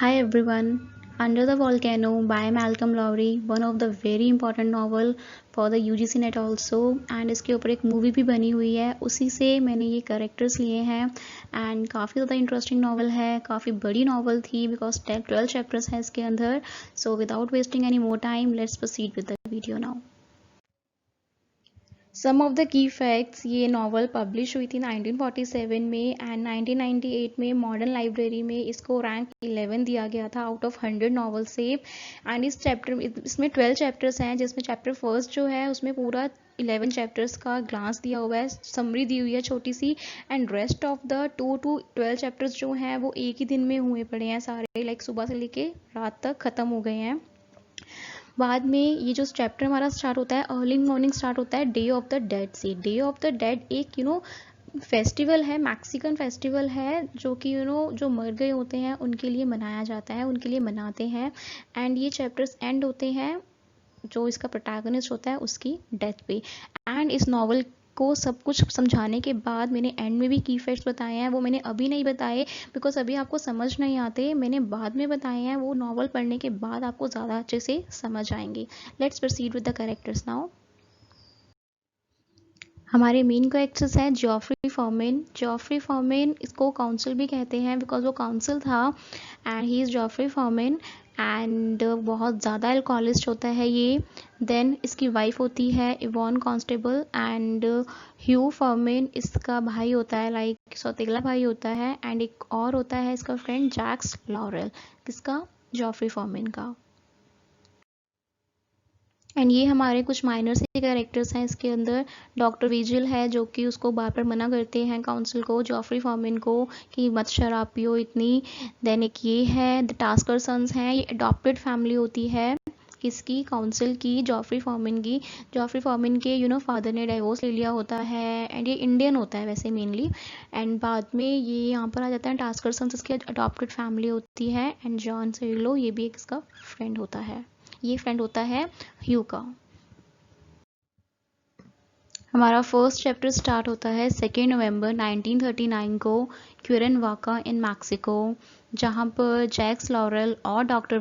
Hi everyone. Under the Volcano by Malcolm Lowry, one of the very important novel for the UGC net also, and इसके ऊपर एक movie भी बनी हुई है, उसी से मैंने ये कैरेक्टर्स लिए हैं एंड काफ़ी ज़्यादा इंटरेस्टिंग नावल है, काफ़ी बड़ी नावल थी बिकॉज 12 चैप्टर्स हैं इसके अंदर. So without wasting any more time let's proceed with the video now. Some of the key facts. ये नावल पब्लिश हुई थी 1947 में एंड 1998 में मॉडर्न लाइब्रेरी में इसको रैंक 11 दिया गया था आउट ऑफ 100 नावल से. एंड इसमें 12 चैप्टर्स हैं, जिसमें चैप्टर फर्स्ट जो है उसमें पूरा 11 चैप्टर्स का ग्लांस दिया हुआ है, समरी दी हुई है छोटी सी. And rest of the 2 to 12 chapters जो हैं वो एक ही दिन में हुए पड़े हैं सारे, लाइक सुबह से लेके रात तक ख़त्म हो गए हैं. बाद में ये जो चैप्टर हमारा स्टार्ट होता है, अर्ली मॉर्निंग स्टार्ट होता है डे ऑफ द डेड से. डे ऑफ द डेड एक फेस्टिवल है, मैक्सिकन फेस्टिवल है, जो कि जो मर गए होते हैं उनके लिए मनाया जाता है, उनके लिए मनाते हैं. एंड ये चैप्टर्स एंड होते हैं जो इसका प्रोटैगनिस्ट होता है उसकी डेथ पे. एंड इस नॉवल को सब कुछ समझाने के बाद मैंने एंड में भी की फैक्ट्स बताए हैं, वो मैंने अभी नहीं बताए बिकॉज अभी आपको समझ नहीं आते, मैंने बाद में बताए हैं, वो नॉवल पढ़ने के बाद आपको ज़्यादा अच्छे से समझ आएंगे. Let's proceed with the characters now. हमारे मेन कैरेक्टर्स हैं जॉफ्री फॉर्मेन. जॉफ्री फॉर्मेन इसको काउंसिल भी कहते हैं बिकॉज वो काउंसिल था and he is Geoffrey Firmin. And बहुत ज़्यादा अल्कोहलिस्ट होता है ये. देन इसकी वाइफ होती है इवॉन कांस्टेबल एंड ह्यू फॉर्मेन इसका भाई होता है, लाइक सौतेला भाई होता है. एंड एक और होता है इसका फ्रेंड जैक्स लॉरेल, किसका, जॉफ्री फॉर्मेन का. एंड ये हमारे कुछ माइनर से कैरेक्टर्स हैं इसके अंदर. डॉक्टर विजिल है जो कि उसको बार बार मना करते हैं काउंसिल को, जॉफ्री फॉर्मेन को, कि मत शराब पियो इतनी. देन एक ये है द टास्कर सन्स हैं, ये अडॉप्टेड फैमिली होती है, किसकी, काउंसिल की, जॉफ्री फॉर्मेन की. जॉफ्री फॉर्मेन के फादर ने डाइवोर्स ले लिया होता है एंड ये इंडियन होता है वैसे मेनली. एंड बाद में ये यहाँ पर आ जाता है टास्कर सन्स, इसकी अडॉप्टेड फैमिली होती है. एंड जॉन सिर्लो ये भी एक इसका फ्रेंड होता है, ये फ्रेंड होता है ह्यू का. हमारा फर्स्ट चैप्टर स्टार्ट होता है 2 नवंबर 1939 को क्यूरन वाका इन मैक्सिको, जहाँ पर जैक्स लॉरेल और डॉक्टर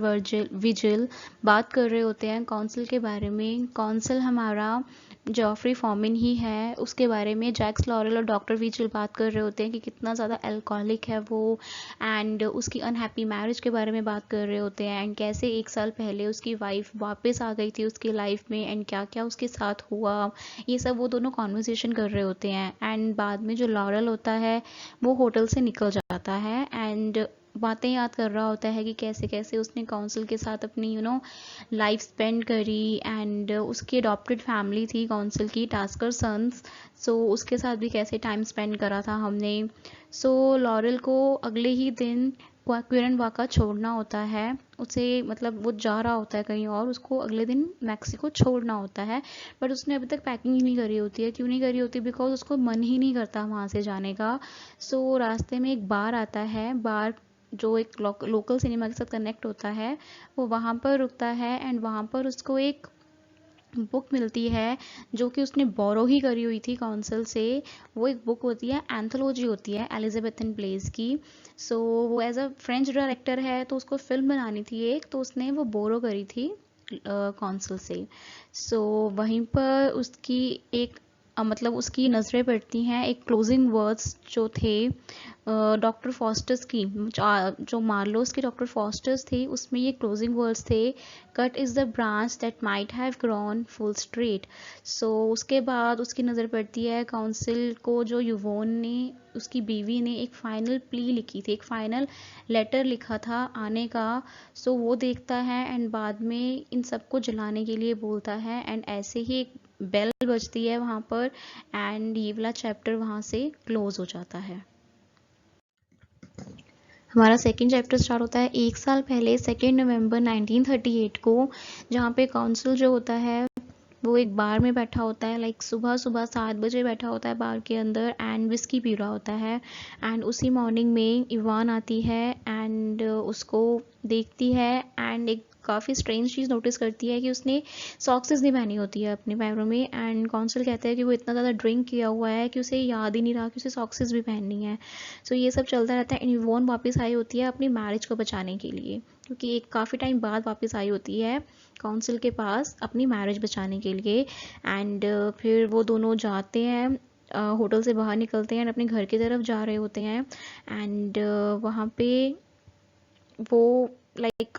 विजिल बात कर रहे होते हैं काउंसिल के बारे में. काउंसिल हमारा जॉफ्री फॉर्मेन ही है, उसके बारे में जैक्स लॉरेल और डॉक्टर विजिल बात कर रहे होते हैं कि कितना ज़्यादा अल्कोहलिक है वो. एंड उसकी अनहैप्पी मैरिज के बारे में बात कर रहे होते हैं एंड कैसे 1 साल पहले उसकी वाइफ वापस आ गई थी उसकी लाइफ में एंड क्या क्या उसके साथ हुआ. ये सब वो दोनों कॉन्वर्सेशन कर रहे होते हैं. एंड बाद में जो लॉरेल होता है वो होटल से निकल जाता है एंड बातें याद कर रहा होता है कि कैसे कैसे उसने काउंसिल के साथ अपनी लाइफ स्पेंड करी. एंड उसकी अडॉप्टेड फैमिली थी काउंसिल की, टास्कर सन्स, सो उसके साथ भी कैसे टाइम स्पेंड करा था हमने. सो लॉरेल को अगले ही दिन क्यूरन वाका छोड़ना होता है, उसे मतलब वो जा रहा होता है कहीं और, उसको अगले दिन मैक्सिको छोड़ना होता है. बट उसने अभी तक पैकिंग ही नहीं करी होती है. क्यों नहीं करी होती, बिकॉज उसको मन ही नहीं करता वहाँ से जाने का. सो रास्ते में एक बार आता है, बार जो एक लोकल सिनेमा के साथ कनेक्ट होता है, वो वहाँ पर रुकता है एंड वहाँ पर उसको एक बुक मिलती है जो कि उसने बोरो ही करी हुई थी काउंसिल से. वो एक बुक होती है, एंथोलॉजी होती है एलिजाबेथन प्लेस की. सो वो एज अ फ्रेंच डायरेक्टर है तो उसको फिल्म बनानी थी एक, तो उसने वो बोरो करी थी काउंसिल से. सो वहीं पर उसकी एक मतलब उसकी नज़रें पड़ती हैं एक क्लोजिंग वर्ड्स जो थे डॉक्टर फॉस्टर्स की, जो मार्लोस की डॉक्टर फॉस्टर्स थी, उसमें ये क्लोजिंग वर्ड्स थे, cut is the branch that might have grown full straight. So उसके बाद उसकी नज़र पड़ती है काउंसिल को, जो युवोन ने, उसकी बीवी ने एक फ़ाइनल प्ली लिखी थी, एक फ़ाइनल लेटर लिखा था आने का. सो वो देखता है एंड बाद में इन सबको जलाने के लिए बोलता है एंड ऐसे ही एक बेल बजती है वहाँ पर एंड ये वाला चैप्टर वहाँ से क्लोज हो जाता है. हमारा सेकेंड चैप्टर स्टार्ट होता है 1 साल पहले 2 नवंबर 1938 को, जहाँ पे काउंसिल जो होता है वो एक बार में बैठा होता है, लाइक सुबह सुबह 7 बजे बैठा होता है बार के अंदर एंड विस्की पी रहा होता है. एंड उसी मॉर्निंग में इवान आती है एंड उसको देखती है एंड एक काफ़ी स्ट्रेंज चीज़ नोटिस करती है कि उसने सॉक्सेस नहीं पहनी होती है अपने पैरों में। एंड काउंसिल कहते हैं कि वो इतना ज़्यादा ड्रिंक किया हुआ है कि उसे याद ही नहीं रहा कि उसे सॉक्सेस भी पहननी है। सो ये सब चलता रहता है। एंड इवोन वापस आई होती है अपनी मैरिज को बचाने के लिए, क्योंकि एक काफ़ी टाइम बाद वापस आई होती है काउंसिल के पास अपनी मैरिज बचाने के लिए। एंड फिर वो दोनों जाते हैं, होटल से बाहर निकलते हैं, अपने घर की तरफ जा रहे होते हैं। एंड वहाँ पे वो लाइक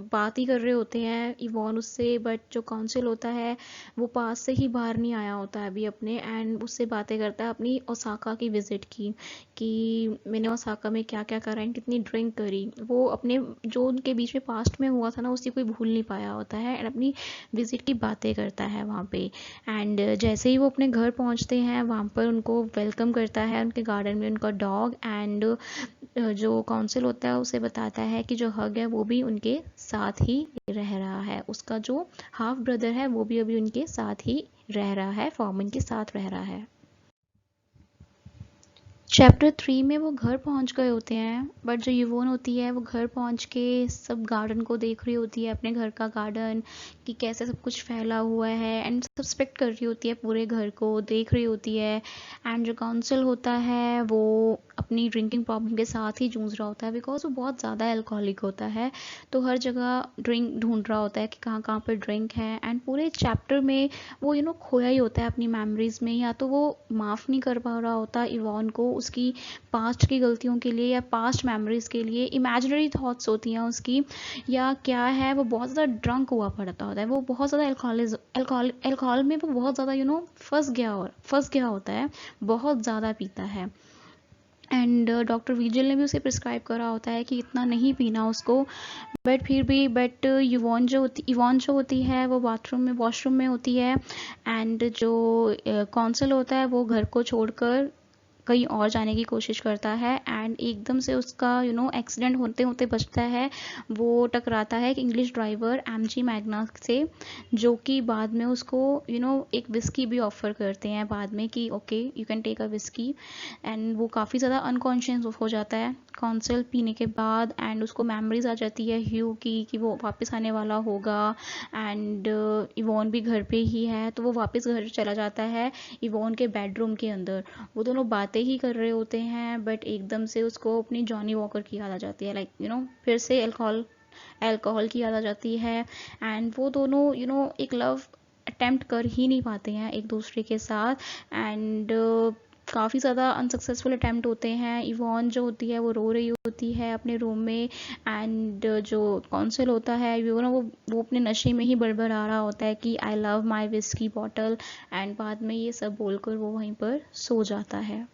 बात ही कर रहे होते हैं इवॉन उससे, बट जो काउंसिल होता है वो पास से ही बाहर नहीं आया होता है अभी अपने। एंड उससे बातें करता है अपनी ओसाका की विज़िट की, कि मैंने ओसाका में क्या क्या करा एंड कितनी ड्रिंक करी। वो अपने जो उनके बीच में पास्ट में हुआ था ना, उसी कोई भूल नहीं पाया होता है। एंड अपनी विज़िट की बातें करता है वहाँ पे। एंड जैसे ही वो अपने घर पहुँचते हैं, वहाँ पर उनको वेलकम करता है उनके गार्डन में उनका डॉग। एंड जो काउंसिल होता है उसे बताता है कि जो हग है वो भी उनके साथ ही रह रहा है, उसका जो हाफ ब्रदर है वो भी अभी उनके साथ ही रह रहा है, फॉर्मन के साथ रह रहा है। चैप्टर 3 में वो घर पहुंच गए होते हैं, बट जो युवोन होती है वो घर पहुंच के सब गार्डन को देख रही होती है, अपने घर का गार्डन, कि कैसे सब कुछ फैला हुआ है। एंड सस्पेक्ट कर रही होती है पूरे घर को, देख रही होती है। एंड जो काउंसिल होता है वो अपनी ड्रिंकिंग प्रॉब्लम के साथ ही जूझ रहा होता है, बिकॉज वो बहुत ज़्यादा अल्कोहलिक होता है। तो हर जगह ड्रिंक ढूंढ रहा होता है कि कहाँ कहाँ पर ड्रिंक है। एंड पूरे चैप्टर में वो खोया ही होता है अपनी मेमोरीज में, या तो वो माफ़ नहीं कर पा रहा होता इवॉन को उसकी पास्ट की गलतियों के लिए, या पास्ट मेमोरीज के लिए इमेजिनरी थॉट्स होती हैं उसकी, या क्या है, वो बहुत ज़्यादा ड्रंक हुआ पड़ता होता है, वो बहुत ज़्यादा अल्कोहल में वो बहुत ज़्यादा फंस गया होता है, बहुत ज़्यादा पीता है। एंड डॉक्टर विजिल ने भी उसे प्रिस्क्राइब करा होता है कि इतना नहीं पीना उसको, बट फिर भी इवॉन जो होती है वो वॉशरूम में होती है। एंड जो कौंसल होता है वो घर को छोड़कर कहीं और जाने की कोशिश करता है। एंड एकदम से उसका एक्सीडेंट होते होते बचता है। वो टकराता है एक इंग्लिश ड्राइवर एमजी मैग्ना से, जो कि बाद में उसको एक विस्की भी ऑफर करते हैं बाद में, कि okay you can take a whisky. And वो काफ़ी ज़्यादा अनकॉन्शियस हो जाता है कॉन्सल पीने के बाद। एंड उसको मेमोरीज आ जाती है ह्यू की कि वो वापस आने वाला होगा। एंड इवॉन भी घर पे ही है, तो वो वापस घर चला जाता है इवॉन के बेडरूम के अंदर। वो दोनों बातें ही कर रहे होते हैं, बट एकदम से उसको अपनी जॉनी वॉकर की याद आ जाती है, फिर से अल्कोहल की याद आ जाती है। एंड वो दोनों एक लव अटेम्प्ट कर ही नहीं पाते हैं एक दूसरे के साथ। एंड काफ़ी ज़्यादा अनसक्सेसफुल अटैम्प्ट होते हैं। इवॉन जो होती है वो रो रही होती है अपने रूम में। एंड जो कौंसल होता है वो अपने नशे में ही बड़बड़ा रहा होता है कि I love my whisky bottle. And बाद में ये सब बोलकर वो वहीं पर सो जाता है।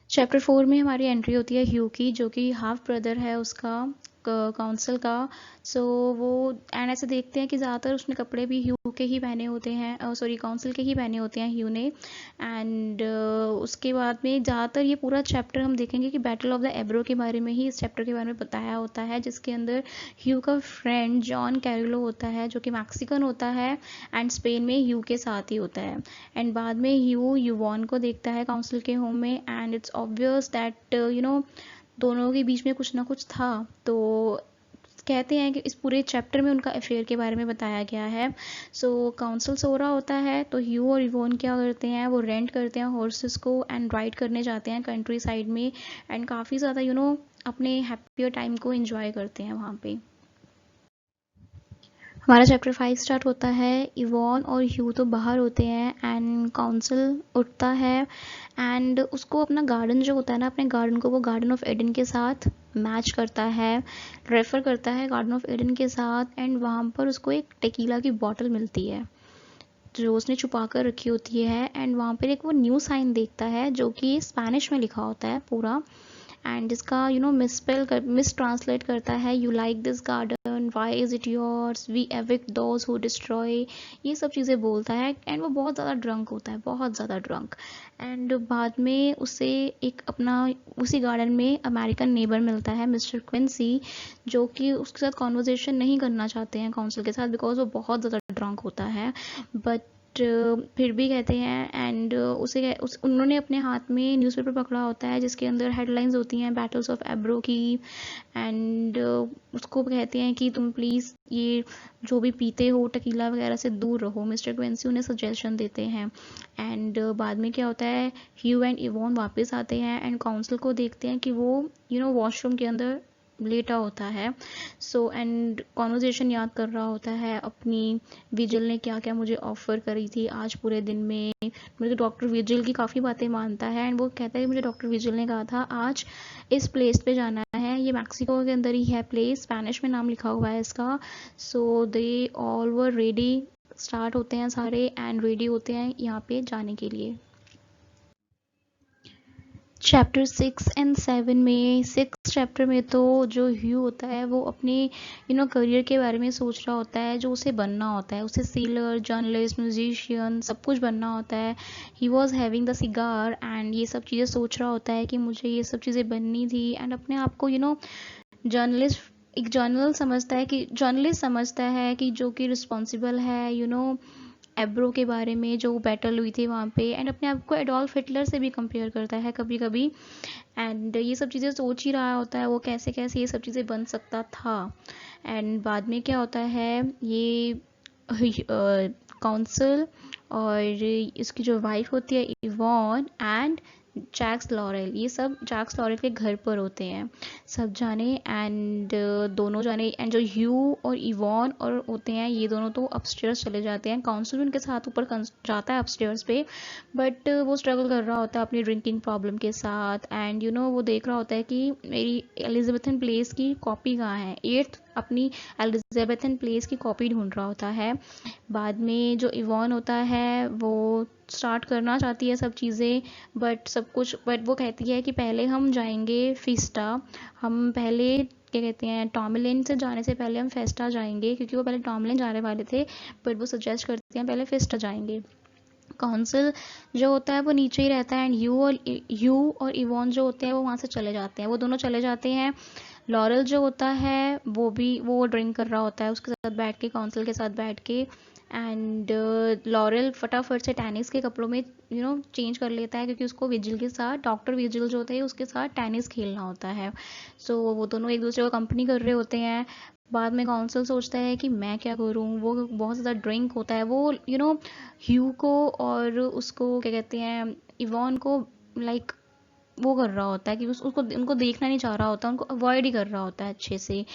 चैप्टर 4 में हमारी एंट्री होती है ह्यू की, जो कि हाफ ब्रदर है उसका काउंसिल का। सो वो एंड ऐसे देखते हैं कि ज़्यादातर उसने कपड़े भी ह्यू के ही पहने होते हैं, सॉरी काउंसिल के ही पहने होते हैं ह्यू ने। एंड उसके बाद में ज़्यादातर ये पूरा चैप्टर हम देखेंगे कि बैटल ऑफ द एब्रो के बारे में ही इस चैप्टर के बारे में बताया होता है, जिसके अंदर ह्यू का फ्रेंड जॉन कैरिलो होता है, जो कि मैक्सिकन होता है एंड स्पेन में ह्यू के साथ ही होता है। एंड बाद में ह्यू युवॉन को देखता है काउंसिल के होम में। एंड इट्स ऑब्वियस दैट दोनों के बीच में कुछ ना कुछ था। तो कहते हैं कि इस पूरे चैप्टर में उनका अफेयर के बारे में बताया गया है। सो काउंसिल सो रहा होता है, तो ह्यू और इवोन क्या करते हैं, वो रेंट करते हैं हॉर्सेस को एंड राइड करने जाते हैं कंट्री साइड में। एंड काफ़ी ज़्यादा अपने हैप्पियर टाइम को एंजॉय करते हैं वहाँ पे। हमारा चैप्टर 5 स्टार्ट होता है। इवॉन और ह्यू तो बाहर होते हैं एंड काउंसिल उठता है एंड उसको अपना गार्डन जो होता है ना, अपने गार्डन को वो गार्डन ऑफ एडन के साथ मैच करता है, रेफर करता है गार्डन ऑफ एडन के साथ। एंड वहाँ पर उसको एक टेकीला की बॉटल मिलती है जो उसने छुपा कर रखी होती है। एंड वहाँ पर एक वो न्यू साइन देखता है जो कि स्पेनिश में लिखा होता है पूरा। एंड जिसका मिस ट्रांसलेट करता है, you like this garden, why is it yours, we evict those who destroy, ये सब चीज़ें बोलता है। एंड वो बहुत ज़्यादा ड्रंक होता है, बहुत ज़्यादा ड्रंक। एंड बाद में उसे एक अपना उसी गार्डन में अमेरिकन नेबर मिलता है, मिस्टर क्विंसी, जो कि उसके साथ कॉन्वर्जेसन नहीं करना चाहते हैं काउंसिल के साथ, बिकॉज वो बहुत ज़्यादा ड्रंक होता है। बट फिर भी कहते हैं एंड उन्होंने अपने हाथ में न्यूज़पेपर पकड़ा होता है जिसके अंदर हेडलाइंस होती हैं बैटल्स ऑफ एब्रो की। एंड उसको कहते हैं कि तुम प्लीज़ ये जो भी पीते हो टकीला वगैरह से दूर रहो। मिस्टर क्विंसी उन्हें सजेशन देते हैं। एंड बाद में क्या होता है, ह्यू एंड इवॉन वापस आते हैं एंड काउंसिल को देखते हैं कि वो वॉशरूम के अंदर लेटा होता है। सो एंड कॉन्वर्जेशन याद कर रहा होता है अपनी, विजिल ने क्या क्या मुझे ऑफ़र करी थी आज पूरे दिन में। मुझे डॉक्टर विजिल की काफ़ी बातें मानता है एंड वो कहता है मुझे डॉक्टर विजिल ने कहा था आज इस प्लेस पे जाना है, ये मैक्सिको के अंदर ही है प्लेस, स्पेनिश में नाम लिखा हुआ है इसका। So they all were ready, start होते हैं सारे एंड रेडी होते हैं यहाँ पे जाने के लिए। चैप्टर 6 एंड 7 में, 6 चैप्टर में तो जो ह्यू होता है वो अपने करियर के बारे में सोच रहा होता है, जो उसे बनना होता है। उसे सीलर, जर्नलिस्ट, म्यूजिशियन सब कुछ बनना होता है। He was having the cigar and ये सब चीज़ें सोच रहा होता है कि मुझे ये सब चीज़ें बननी थी। एंड अपने आप को जर्नलिस्ट, एक जर्नलिस्ट समझता है कि जो कि रिस्पॉन्सिबल है एब्रो के बारे में जो बैटल हुई थी वहाँ पे। एंड अपने आप को एडोल्फ हिटलर से भी कंपेयर करता है कभी कभी। एंड ये सब चीज़ें सोच ही रहा होता है वो कैसे कैसे ये सब चीज़ें बन सकता था। एंड बाद में क्या होता है, ये काउंसिल और इसकी जो वाइफ होती है इवॉन एंड जैक्स लॉरेल, ये सब जैक्स लॉरेल के घर पर होते हैं सब जाने। एंड दोनों जाने एंड जो ह्यू और इवॉन और होते हैं ये दोनों तो अपस्टेयर्स चले जाते हैं। काउंसिल उनके साथ ऊपर जाता है अपस्टेयर्स पे, बट वो स्ट्रगल कर रहा होता है अपनी ड्रिंकिंग प्रॉब्लम के साथ। एंड वो देख रहा होता है कि मेरी एलिजाबेथन प्लेस की कॉपी कहाँ है, 8th अपनी एलिजाबेथन प्लेस की कॉपी ढूंढ रहा होता है। बाद में जो इवॉन होता है वो स्टार्ट करना चाहती है सब चीज़ें, बट वो कहती है कि पहले हम जाएंगे फिस्टा, हम पहले क्या कहते हैं टॉमलिन से जाने से पहले हम फेस्टा जाएंगे, क्योंकि वो पहले टॉमलिन जाने वाले थे बट वो सजेस्ट करते हैं पहले फेस्टा जाएंगे। काउंसिल जो होता है वो नीचे ही रहता है एंड ह्यू और इवॉन जो होते हैं वो वहाँ से चले जाते हैं, वो दोनों चले जाते हैं। लॉरेल जो होता है वो ड्रिंक कर रहा होता है उसके साथ बैठ के, काउंसिल के साथ बैठ के। एंड लॉरेल फटाफट से टेनिस के कपड़ों में चेंज कर लेता है, क्योंकि उसको विजिल के साथ, डॉक्टर विजिल जो होता है उसके साथ टेनिस खेलना होता है। सो वो दोनों एक दूसरे को कंपनी कर रहे होते हैं। बाद में काउंसिल सोचता है कि मैं क्या करूं, वो बहुत ज़्यादा ड्रिंक होता है, वो ह्यू को और उसको क्या कहते हैं इवॉन को लाइक वो कर रहा होता है कि उसको उनको देखना नहीं चाह रहा होता, उनको अवॉइड ही कर रहा होता है अच्छे से।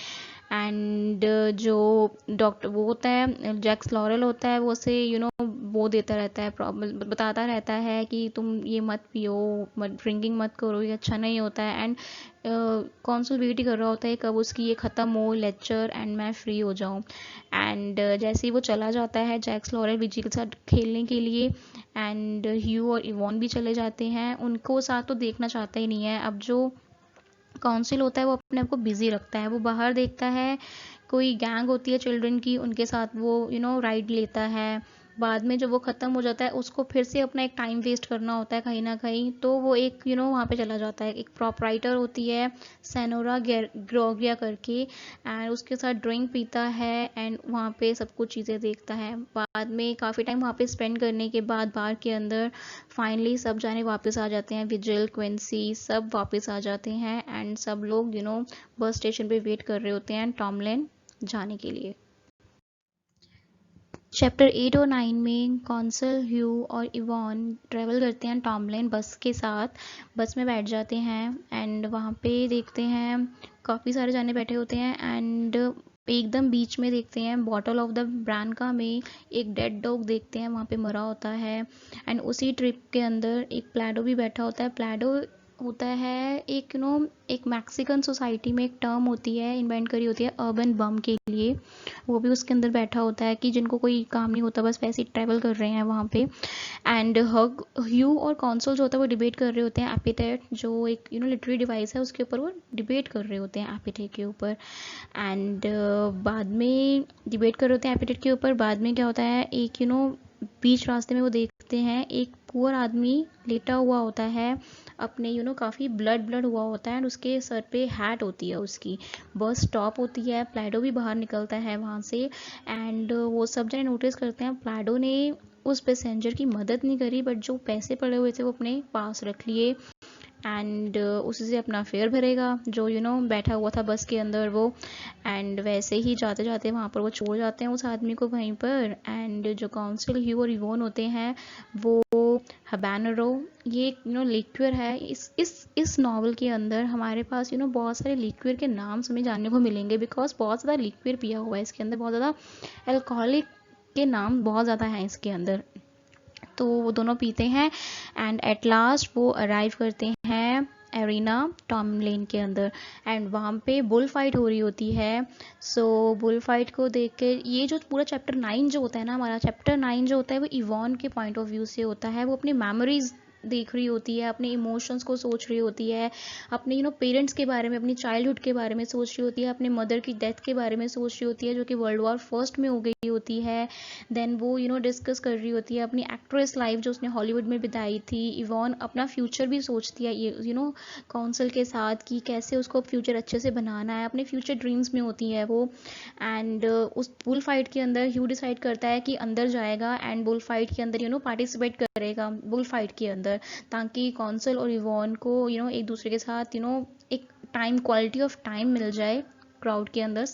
एंड जो डॉक्टर वो होता है जैक्स लॉरेल होता है वो उसे वो देता रहता है, प्रॉब्लम बताता रहता है कि तुम ये मत पियो, मत ड्रिंकिंग मत करो, ये अच्छा नहीं होता है। एंड कौंसल वेट ही कर रहा होता है कब उसकी ये ख़त्म हो लेक्चर एंड मैं फ्री हो जाऊँ। एंड जैसे ही वो चला जाता है जैक्स लॉरेल विजी के साथ खेलने के लिए, एंड ह्यू और इवॉन भी चले जाते हैं, उनको साथ तो देखना चाहता ही नहीं है। अब जो काउंसिल होता है वो अपने आप को बिजी रखता है, वो बाहर देखता है कोई गैंग होती है चिल्ड्रन की, उनके साथ वो राइड लेता है। बाद में जब वो ख़त्म हो जाता है उसको फिर से अपना एक टाइम वेस्ट करना होता है कहीं ना कहीं, तो वो एक वहाँ पे चला जाता है। एक प्रोपराइटर होती है सेनोरा ग्रोगिया करके, एंड उसके साथ ड्रिंक पीता है एंड वहाँ पे सब कुछ चीज़ें देखता है। बाद में काफ़ी टाइम वहाँ पे स्पेंड करने के बाद बार के अंदर फाइनली सब जाने वापस आ जाते हैं, विजिल, क्विंसी सब वापस आ जाते हैं एंड सब लोग बस स्टेशन पे वेट कर रहे होते हैं टॉमलिन जाने के लिए। चैप्टर 8 और 9 में कॉन्सल, ह्यू और इवॉन ट्रैवल करते हैं टॉमलिन बस के साथ, बस में बैठ जाते हैं एंड वहाँ पे देखते हैं काफ़ी सारे जाने बैठे होते हैं। एंड एकदम बीच में देखते हैं बॉटल ऑफ द ब्रांका में एक डेड डॉग देखते हैं वहाँ पे मरा होता है। एंड उसी ट्रिप के अंदर एक प्लाडो भी बैठा होता है। प्लाडो होता है एक एक मैक्सिकन सोसाइटी में एक टर्म होती है, इन्वेंट करी होती है अर्बन बम के लिए, वो भी उसके अंदर बैठा होता है कि जिनको कोई काम नहीं होता बस वैसे ही ट्रैवल कर रहे हैं वहाँ पे। एंड ह्यू और कॉन्सोल जो होता है वो डिबेट कर रहे होते हैं एपिटेट, जो एक लिटरेरी डिवाइस है उसके ऊपर वो डिबेट कर रहे होते हैं एपिटेट के ऊपर। एंड बाद में डिबेट कर रहे होते हैं एपिटेट के ऊपर। बाद में क्या होता है एक बीच रास्ते में वो देखते हैं एक पुअर आदमी लेटा हुआ होता है अपने काफ़ी ब्लड हुआ होता है एंड उसके सर पे हैट होती है उसकी। बस स्टॉप होती है, प्लाडो भी बाहर निकलता है वहाँ से एंड वो सब जने नोटिस करते हैं प्लाडो ने उस पैसेंजर की मदद नहीं करी, बट जो पैसे पड़े हुए थे वो अपने पास रख लिए एंड उसी से अपना फेयर भरेगा जो बैठा हुआ था बस के अंदर वो। एंड वैसे ही जाते जाते वहाँ पर वो छोड़ जाते हैं उस आदमी को वहीं पर। एंड जो काउंसिल ह्यू और इवोन होते हैं वो हबैनरो, ये लिक्विड है। इस नॉवल के अंदर हमारे पास बहुत सारे लिक्विड के नाम हमें जानने को मिलेंगे, बिकॉज बहुत ज़्यादा लिक्विड पिया हुआ है इसके अंदर, बहुत ज़्यादा अल्कोहलिक के नाम बहुत ज़्यादा हैं इसके अंदर। तो वो दोनों पीते हैं एंड एट लास्ट वो अराइव करते हैं एरिना टॉमलिन के अंदर एंड वहाँ पे बुल फाइट हो रही होती है। सो बुल फाइट को देख के ये जो पूरा चैप्टर 9 जो होता है ना, हमारा चैप्टर 9 जो होता है वो इवॉन के पॉइंट ऑफ व्यू से होता है। वो अपनी मेमोरीज देख रही होती है, अपने इमोशंस को सोच रही होती है, अपने पेरेंट्स के बारे में, अपनी चाइल्डहुड के बारे में सोच रही होती है, अपने मदर की डेथ के बारे में सोच रही होती है जो कि वर्ल्ड वॉर फर्स्ट में हो गई होती है। देन वो डिस्कस कर रही होती है अपनी एक्ट्रेस लाइफ जो उसने हॉलीवुड में बिताई थी। इवॉन अपना फ्यूचर भी सोचती है ये काउंसिल के साथ कि कैसे उसको फ्यूचर अच्छे से बनाना है, अपने फ्यूचर ड्रीम्स में होती है वो। एंड उस बुल फाइट के अंदर ह्यू डिसाइड करता है कि अंदर जाएगा एंड बुल फाइट के अंदर पार्टिसिपेट करेगा बुल फाइट के अंदर, ताकि काउंसिल और इवॉन को एक दूसरे के साथ एक टाइम, क्वालिटी ऑफ टाइम मिल जाए क्राउड के अंदर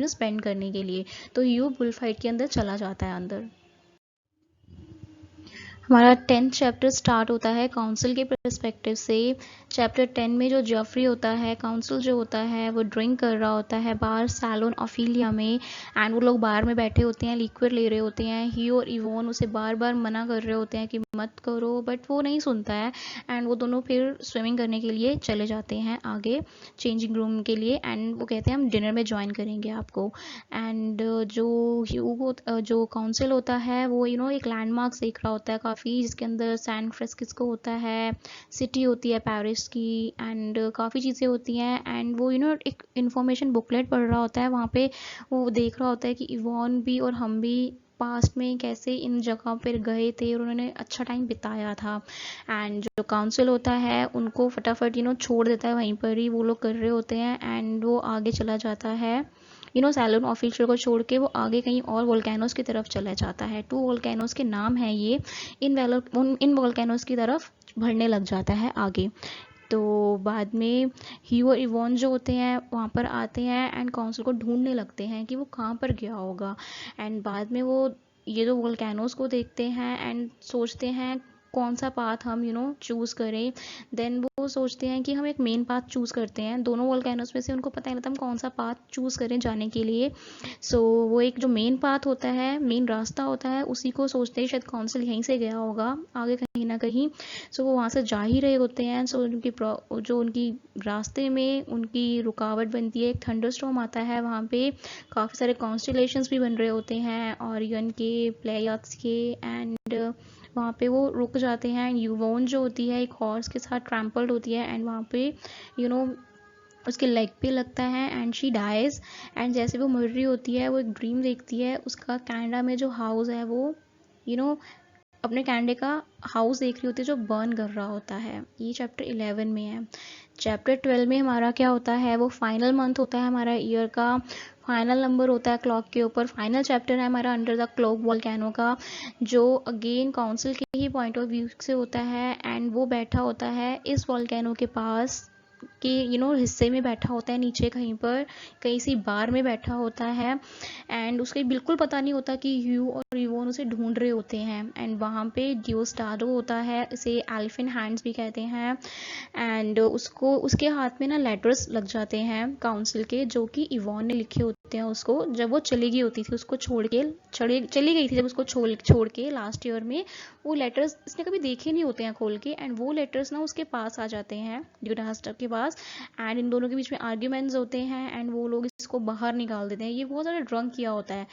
स्पेंड करने के लिए। तो ह्यू बुल फाइट के अंदर चला जाता है अंदर। हमारा 10th चैप्टर स्टार्ट होता है काउंसिल के पर्सपेक्टिव से। चैप्टर 10 में जो जेफरी होता है, काउंसिल जो होता है, वो ड्रिंक कर रहा होता है बाहर सैलून ऑफिलिया में एंड वो लोग बाहर में बैठे होते हैं, लिक्विड ले रहे होते हैं। ही और इवोन उसे बार बार मना कर रहे होते हैं कि मत करो, बट वो नहीं सुनता है एंड वो दोनों फिर स्विमिंग करने के लिए चले जाते हैं आगे चेंजिंग रूम के लिए एंड वो कहते हैं हम डिनर में ज्वाइन करेंगे आपको। एंड जो काउंसिल होता है वो एक लैंडमार्क्स देख रहा होता है काफ़ी, जिसके अंदर सैन फ्रांसिस्को होता है, सिटी होती है पेरिस की एंड काफ़ी चीज़ें होती हैं। एंड वो एक इन्फॉर्मेशन बुकलेट पढ़ रहा होता है वहाँ पे। वो देख रहा होता है कि इवॉन भी और हम भी पास्ट में कैसे इन जगह पर गए थे और उन्होंने अच्छा टाइम बिताया था। एंड जो काउंसिल होता है उनको फटाफट छोड़ देता है वहीं पर ही, वो लोग कर रहे होते हैं एंड वो आगे चला जाता है सैलून ऑफिशियल को छोड़ के। वो आगे कहीं और वोल्केनोस की तरफ चला जाता है। 2 वोल्केनोस के नाम है ये। इन वोल्केनोस की तरफ बढ़ने लग जाता है आगे। तो बाद में ह्यू और इवॉन जो होते हैं वहाँ पर आते हैं एंड काउंसिल को ढूंढने लगते हैं कि वो कहाँ पर गया होगा। एंड बाद में वो ये जो वोल्केनोस को देखते हैं एंड सोचते हैं कौन सा पाथ हम चूज़ करें। देन वो सोचते हैं कि हम एक मेन पाथ चूज़ करते हैं। दोनों वोल्केनोस में से उनको पता नहीं लगता हम कौन सा पाथ चूज़ करें जाने के लिए। सो वो एक जो मेन पाथ होता है, मेन रास्ता होता है, उसी को सोचते हैं शायद काउंसिल यहीं से गया होगा आगे कहीं ना कहीं। सो वो वहाँ से जा ही रहे होते हैं। सो उनकी रास्ते में उनकी रुकावट बनती है, एक थंडरस्टॉर्म आता है वहाँ पे। काफ़ी सारे कॉन्स्टेलेशंस भी बन रहे होते हैं ओरियन के, प्लेयाड्स के एंड वहाँ पे वो रुक जाते हैं। यूवोन जो होती है एक हॉर्स के साथ ट्रैम्पल्ड होती है एंड वहाँ पे उसके लेग पे लगता है एंड शी डाइज। एंड जैसे वो मर रही होती है वो एक ड्रीम देखती है, उसका कनाडा में जो हाउस है वो अपने कैनेडा का हाउस देख रही होती है जो बर्न कर रहा होता है। ये चैप्टर 11 में है। चैप्टर 12 में हमारा क्या होता है, वो फाइनल मंथ होता है हमारा ईयर का, फाइनल नंबर होता है क्लॉक के ऊपर। फाइनल चैप्टर है हमारा अंडर द क्लॉक वोल्केनो का, जो अगेन काउंसिल के ही पॉइंट ऑफ व्यू से होता है एंड वो बैठा होता है इस वोल्केनो के पास के हिस्से में बैठा होता है, नीचे कहीं पर कहीं सी बार में बैठा होता है एंड उसको बिल्कुल पता नहीं होता कि ह्यू और इवोन उसे ढूंढ रहे होते हैं। एंड वहाँ पे डियोस्टारो होता है, इसे एलिफेंट हैंड्स भी कहते हैं एंड उसके हाथ में ना लेटर्स लग जाते हैं काउंसिल के, जो कि इवोन ने लिखे होते हैं उसको जब वो चली गई होती थी, उसको चली गई थी जब उसको छोड़ के लास्ट ईयर में। वो लेटर्स इसने कभी देखे नहीं होते हैं खोल के एंड वो लेटर्स ना उसके पास आ जाते हैं डियोस्टारो के पास एंड इन दोनों के बीच में आर्ग्यूमेंट्स होते हैं एंड वो लोग इसको बाहर निकाल देते हैं। ये बहुत ज़्यादा ड्रंक किया होता है,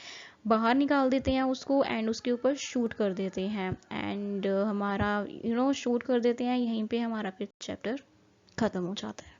बाहर निकाल देते हैं उसको एंड उसके ऊपर शूट कर देते हैं एंड हमारा शूट कर देते हैं। यहीं पे हमारा फिर चैप्टर ख़त्म हो जाता है।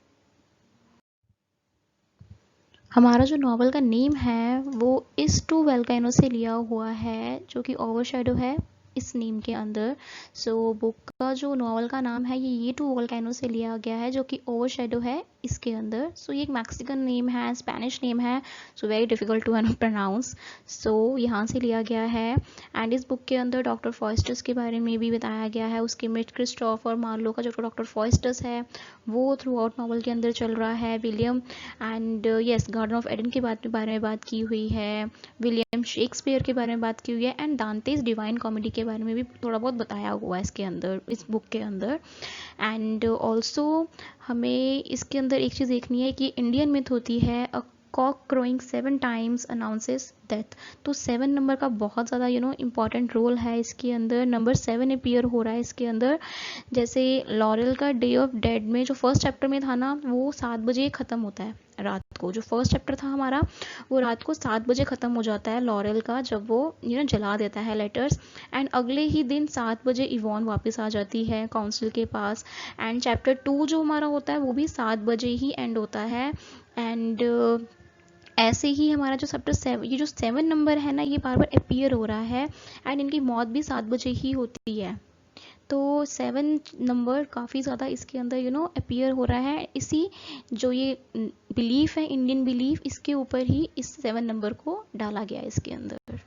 हमारा जो नॉवल का नेम है वो इस 2 वोल्केनो से लिया हुआ है, जो कि ओवरशैडो है इस नेम के अंदर। सो बुक का जो नॉवल का नाम है ये टू वोल्केनो से लिया गया है, जो कि ओवरशैडो है इसके अंदर। सो ये एक मैक्सिकन नेम है, स्पेनिश नेम है, so very difficult to pronounce. So यहाँ से लिया गया है। एंड इस बुक के अंदर डॉक्टर फॉयस्टस के बारे में भी बताया गया है, उसके मिट क्रिस्टोफ और मार्लो का जो डॉक्टर फॉयस्टस है वो थ्रू आउट नॉवल के अंदर चल रहा है। William and yes garden of Aden के बारे में बात की हुई है, विलियम शेक्सपियर के बारे में बात की हुई है, एंड दांतेस डिवाइन कॉमेडी के बारे में भी थोड़ा बहुत बताया हुआ है इसके अंदर, इस बुक के अंदर। एंड ऑल्सो हमें इसके अंदर एक चीज़ देखनी है कि इंडियन मिथ होती है a cock crowing 7 times announces death. तो 7 नंबर का बहुत ज़्यादा इम्पॉर्टेंट रोल है इसके अंदर। नंबर 7 अपीयर हो रहा है इसके अंदर। जैसे लॉरेल का डे ऑफ डेड में जो फर्स्ट चैप्टर में था ना, वो 7 बजे ख़त्म होता है रात को। जो फर्स्ट चैप्टर था हमारा वो रात को 7 बजे ख़त्म हो जाता है लॉरेल का, जब वो जला देता है लेटर्स। एंड अगले ही दिन 7 बजे इवॉन वापस आ जाती है काउंसिल के पास। एंड चैप्टर 2 जो हमारा होता है वो भी 7 बजे ही एंड होता है। एंड ऐसे ही हमारा जो चैप्टर 7, ये जो 7 नंबर है ना, ये बार बार अपीयर हो रहा है। एंड इनकी मौत भी 7 बजे ही होती है। तो 7 नंबर काफ़ी ज़्यादा इसके अंदर अपीयर हो रहा है। इसी जो ये बिलीफ है, इंडियन बिलीफ, इसके ऊपर ही इस 7 नंबर को डाला गया है इसके अंदर।